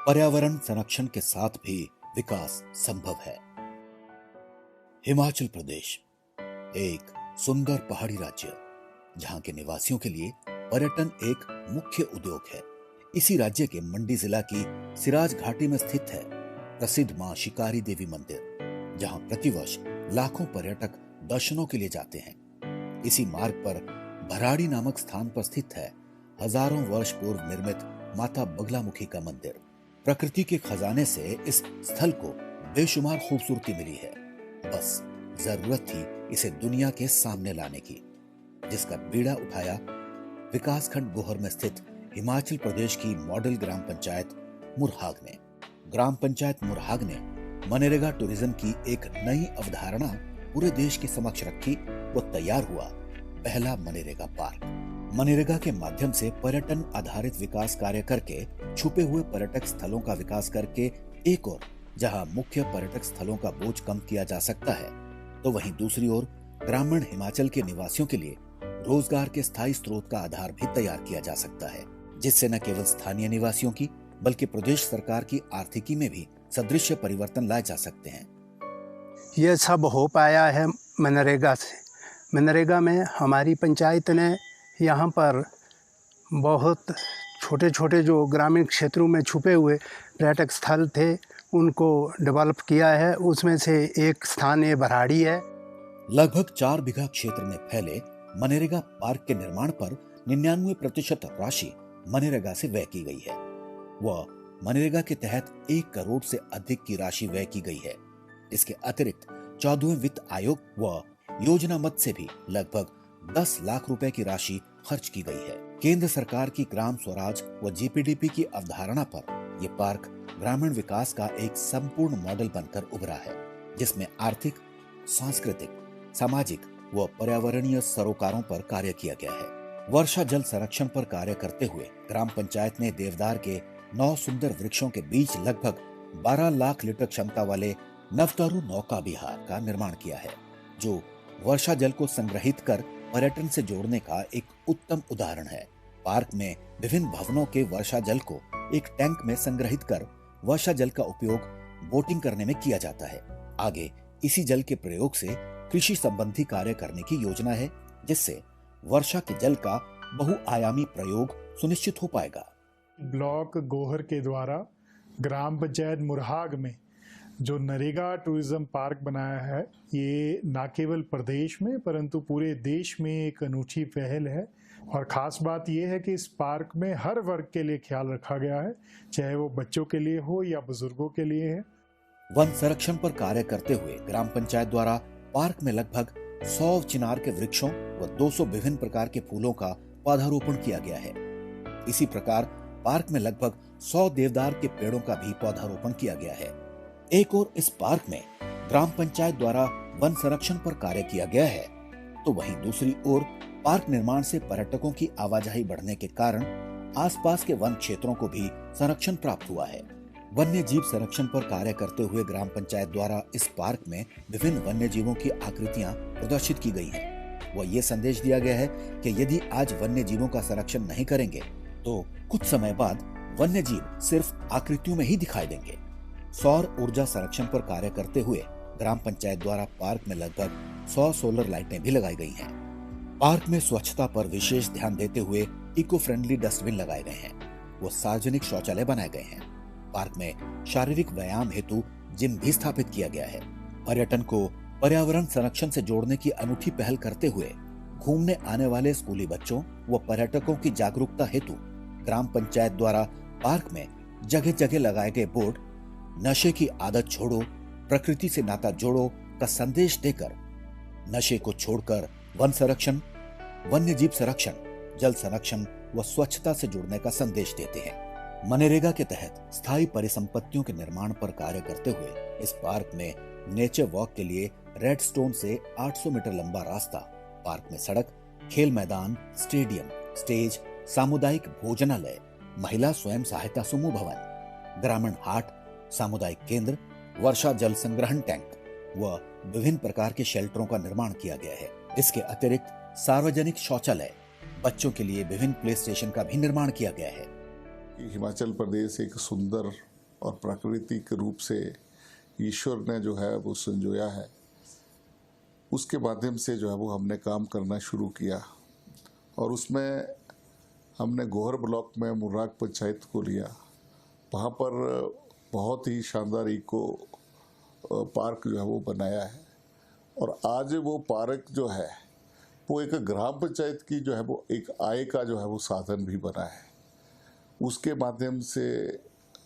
पर्यावरण संरक्षण के साथ भी विकास संभव है। हिमाचल प्रदेश एक सुंदर पहाड़ी राज्य, जहां के निवासियों के लिए पर्यटन एक मुख्य उद्योग है। इसी राज्य के मंडी जिला की सिराज घाटी में स्थित है प्रसिद्ध मां शिकारी देवी मंदिर, जहां प्रतिवर्ष लाखों पर्यटक दर्शनों के लिए जाते हैं। इसी मार्ग पर भराड़ी नामक स्थान पर स्थित है हजारों वर्ष पूर्व निर्मित माता बगलामुखी का मंदिर। प्रकृति के खजाने से इस स्थल को बेशुमार खूबसूरती मिली है, बस जरूरत थी इसे दुनिया के सामने लाने की, जिसका बीड़ा उठाया विकासखंड गोहर में स्थित हिमाचल प्रदेश की मॉडल ग्राम पंचायत मुरहाग ने। ग्राम पंचायत मुरहाग ने मनरेगा टूरिज्म की एक नई अवधारणा पूरे देश के समक्ष रखी। वो तैयार हुआ पहला मनरेगा पार्क। मनरेगा के माध्यम से पर्यटन आधारित विकास कार्य करके छुपे हुए पर्यटक स्थलों का विकास करके एक और जहां मुख्य पर्यटक स्थलों का बोझ कम किया जा सकता है, तो वहीं दूसरी ओर ग्रामीण हिमाचल के निवासियों के लिए रोजगार के स्थायी स्रोत का आधार भी तैयार किया जा सकता है, जिससे न केवल स्थानीय निवासियों की बल्कि प्रदेश सरकार की आर्थिकी में भी सदृश परिवर्तन लाए जा सकते हैं। ये सब हो पाया है मनरेगा से। मनरेगा में हमारी पंचायत ने यहाँ पर बहुत छोटे छोटे जो ग्रामीण क्षेत्रों में छुपे हुए पर्यटक स्थल थे उनको डेवलप किया है। उसमें से एक स्थान ये भराड़ी है। लगभग 4 बीघा क्षेत्र में फैले मनरेगा पार्क के निर्माण पर 99% राशि मनरेगा से व्यय की गई है। वह मनरेगा के तहत 1 करोड़ से अधिक की राशि व्यय की गई है। इसके अतिरिक्त 14वें वित्त आयोग व योजना मद से भी लगभग 10 लाख रुपए की राशि खर्च की गई है। केंद्र सरकार की ग्राम स्वराज व जीपीडीपी की अवधारणा पर यह पार्क ग्रामीण विकास का एक संपूर्ण मॉडल बनकर उभरा है, जिसमें आर्थिक, सांस्कृतिक, सामाजिक व पर्यावरणीय सरोकारों पर कार्य किया गया है। वर्षा जल संरक्षण पर कार्य करते हुए ग्राम पंचायत ने देवदार के 9 सुंदर वृक्षों के बीच लगभग 12 लाख लीटर क्षमता वाले नवतरु नौका विहार का निर्माण किया है, जो वर्षा जल को संग्रहित कर पर्यटन से जोड़ने का एक उत्तम उदाहरण है। पार्क में विभिन्न भवनों के वर्षा जल को एक टैंक में संग्रहित कर वर्षा जल का उपयोग बोटिंग करने में किया जाता है। आगे इसी जल के प्रयोग से कृषि संबंधी कार्य करने की योजना है, जिससे वर्षा के जल का बहुआयामी प्रयोग सुनिश्चित हो पाएगा। ब्लॉक गोहर के द्वारा ग्राम पंचायत मुरहाग में जो नरेगा टूरिज्म पार्क बनाया है, ये न केवल प्रदेश में परंतु पूरे देश में एक अनूठी पहल है। और ख़ास बात यह है कि इस पार्क में हर वर्ग के लिए ख्याल रखा गया है, चाहे वो बच्चों के लिए हो या बुजुर्गों के लिए है। वन संरक्षण पर कार्य करते हुए ग्राम पंचायत द्वारा पार्क में लगभग 100 चिनार के वृक्षों व 200 विभिन्न प्रकार के फूलों का पौधारोपण किया गया है। इसी प्रकार पार्क में लगभग 100 देवदार के पेड़ों का भी पौधारोपण किया गया है। एक और इस पार्क में ग्राम पंचायत द्वारा वन संरक्षण पर कार्य किया गया है, तो वहीं दूसरी ओर पार्क निर्माण से पर्यटकों की आवाजाही बढ़ने के कारण आसपास के वन क्षेत्रों को भी संरक्षण प्राप्त हुआ है। वन्य जीव संरक्षण पर कार्य करते हुए ग्राम पंचायत द्वारा इस पार्क में विभिन्न वन्य जीवों की आकृतियां प्रदर्शित की गई हैं। वह ये संदेश दिया गया है कि यदि आज वन्य जीवों का संरक्षण नहीं करेंगे तो कुछ समय बाद वन्य जीव सिर्फ आकृतियों में ही दिखाई देंगे। सौर ऊर्जा संरक्षण पर कार्य करते हुए ग्राम पंचायत द्वारा पार्क में लगभग 100 सोलर लाइटें भी लगाई गई हैं। पार्क में स्वच्छता पर विशेष ध्यान देते हुए इको फ्रेंडली डस्टबिन लगाए गए हैं। वो सार्वजनिक शौचालय बनाए गए हैं। पार्क में शारीरिक व्यायाम हेतु जिम भी स्थापित किया गया है। पर्यटन को पर्यावरण संरक्षण से जोड़ने की अनूठी पहल करते हुए घूमने आने वाले स्कूली बच्चों व पर्यटकों की जागरूकता हेतु ग्राम पंचायत द्वारा पार्क में जगह जगह लगाए गए बोर्ड नशे की आदत छोड़ो, प्रकृति से नाता जोड़ो का संदेश देकर नशे को छोड़कर वन संरक्षण, वन्य जीव संरक्षण, जल संरक्षण व स्वच्छता से जुड़ने का संदेश देते हैं। मनरेगा के तहत स्थायी परिसंपत्तियों के निर्माण पर कार्य करते हुए इस पार्क में नेचर वॉक के लिए रेड स्टोन से 800 मीटर लंबा रास्ता, पार्क में सड़क, खेल मैदान, स्टेडियम, स्टेज, सामुदायिक भोजनालय, महिला स्वयं सहायता समूह भवन, ग्रामीण हाट, सामुदायिक केंद्र, वर्षा जल संग्रहण टैंक व विभिन्न प्रकार के शेल्टरों का निर्माण किया गया है। इसके अतिरिक्त सार्वजनिक शौचालय, बच्चों के लिए विभिन्न प्ले स्टेशन का भी निर्माण किया गया है। हिमाचल प्रदेश एक सुंदर और प्राकृतिक रूप से ईश्वर ने जो है वो संजोया है, उसके माध्यम से जो है वो हमने काम करना शुरू किया। और उसमें हमने गोहर ब्लॉक में मुर्राग पंचायत को लिया। वहाँ पर बहुत ही शानदार इको पार्क जो है वो बनाया है। और आज वो पार्क जो है वो एक ग्राम पंचायत की जो है वो एक आय का जो है वो साधन भी बना है। उसके माध्यम से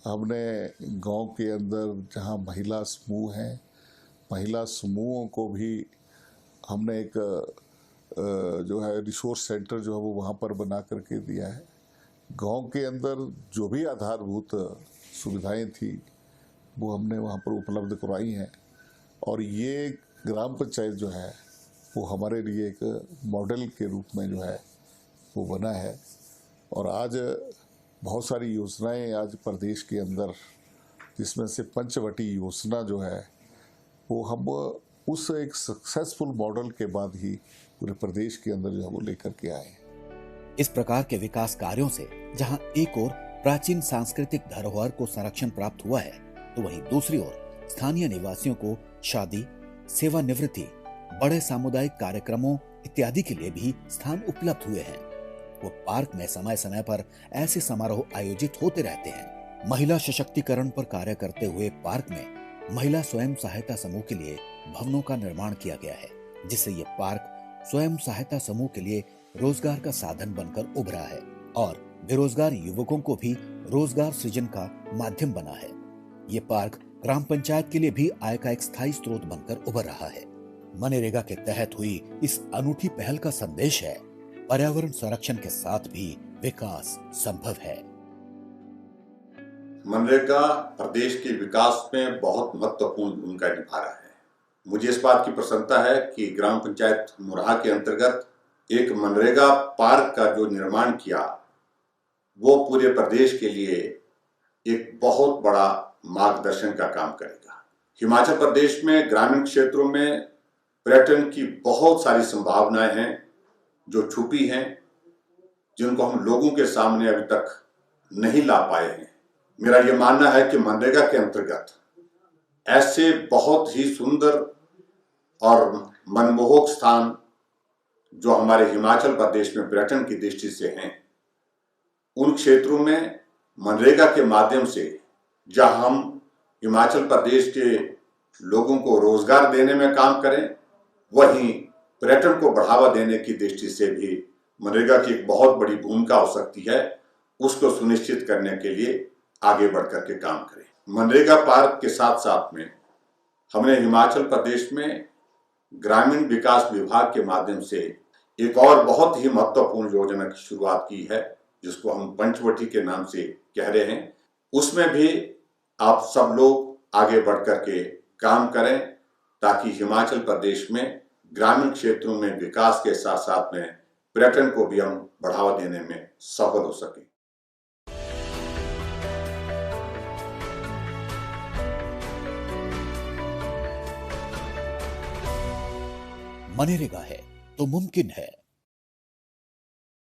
हमने गांव के अंदर जहां महिला समूह हैं, महिला समूहों को भी हमने एक जो है रिसोर्स सेंटर जो है वो वहाँ पर बना करके दिया है। गांव के अंदर जो भी आधारभूत सुविधाएं थी वो हमने वहाँ पर उपलब्ध करवाई हैं। और ये ग्राम पंचायत जो है वो हमारे लिए एक मॉडल के रूप में जो है वो बना है। और आज बहुत सारी योजनाएं आज प्रदेश के अंदर, जिसमें से पंचवटी योजना जो है वो हम उस एक सक्सेसफुल मॉडल के बाद ही पूरे प्रदेश के अंदर जो है वो लेकर के आए। इस प्रकार के विकास कार्यों से जहां एक ओर प्राचीन सांस्कृतिक धरोहर को संरक्षण प्राप्त हुआ है, तो वहीं दूसरी ओर स्थानीय निवासियों को शादी, सेवानिवृत्ति, बड़े सामुदायिक कार्यक्रमों इत्यादि के लिए भी स्थान उपलब्ध हुए हैं। वो पार्क में समय समय पर ऐसे समारोह आयोजित होते रहते हैं। महिला सशक्तिकरण पर कार्य करते हुए पार्क में महिला स्वयं सहायता समूह के लिए भवनों का निर्माण किया गया है, जिससे ये पार्क स्वयं सहायता समूह के लिए रोजगार का साधन बनकर उभरा है और बेरोजगार युवकों को भी रोजगार सृजन का माध्यम बना है। ये पार्क ग्राम पंचायत के लिए भी आय का एक स्थायी स्रोत बनकर उभर रहा है। मनरेगा के तहत हुई इस अनूठी पहल का संदेश है, पर्यावरण संरक्षण के साथ भी विकास संभव है। मनरेगा प्रदेश के विकास में बहुत महत्वपूर्ण भूमिका निभा रहा है। मुझे इस बात की प्रसन्नता है कि ग्राम पंचायत मुरहा के अंतर्गत एक मनरेगा पार्क का जो निर्माण किया वो पूरे प्रदेश के लिए एक बहुत बड़ा मार्गदर्शन का काम करेगा। हिमाचल प्रदेश में ग्रामीण क्षेत्रों में पर्यटन की बहुत सारी संभावनाएं हैं जो छुपी हैं, जिनको हम लोगों के सामने अभी तक नहीं ला पाए हैं। मेरा ये मानना है कि मनरेगा के अंतर्गत ऐसे बहुत ही सुंदर और मनमोहक स्थान जो हमारे हिमाचल प्रदेश में पर्यटन की दृष्टि से हैं, उन क्षेत्रों में मनरेगा के माध्यम से जहां हम हिमाचल प्रदेश के लोगों को रोजगार देने में काम करें, वहीं पर्यटन को बढ़ावा देने की दृष्टि से भी मनरेगा की एक बहुत बड़ी भूमिका हो सकती है। उसको सुनिश्चित करने के लिए आगे बढ़कर के काम करें। मनरेगा पार्क के साथ साथ में हमने हिमाचल प्रदेश में ग्रामीण विकास विभाग के माध्यम से एक और बहुत ही महत्वपूर्ण योजना की शुरुआत की है, जिसको हम पंचवटी के नाम से कह रहे हैं। उसमें भी आप सब लोग आगे बढ़कर के काम करें ताकि हिमाचल प्रदेश में ग्रामीण क्षेत्रों में विकास के साथ साथ में पर्यटन को भी हम बढ़ावा देने में सफल हो सकें। मनरेगा है तो मुमकिन है।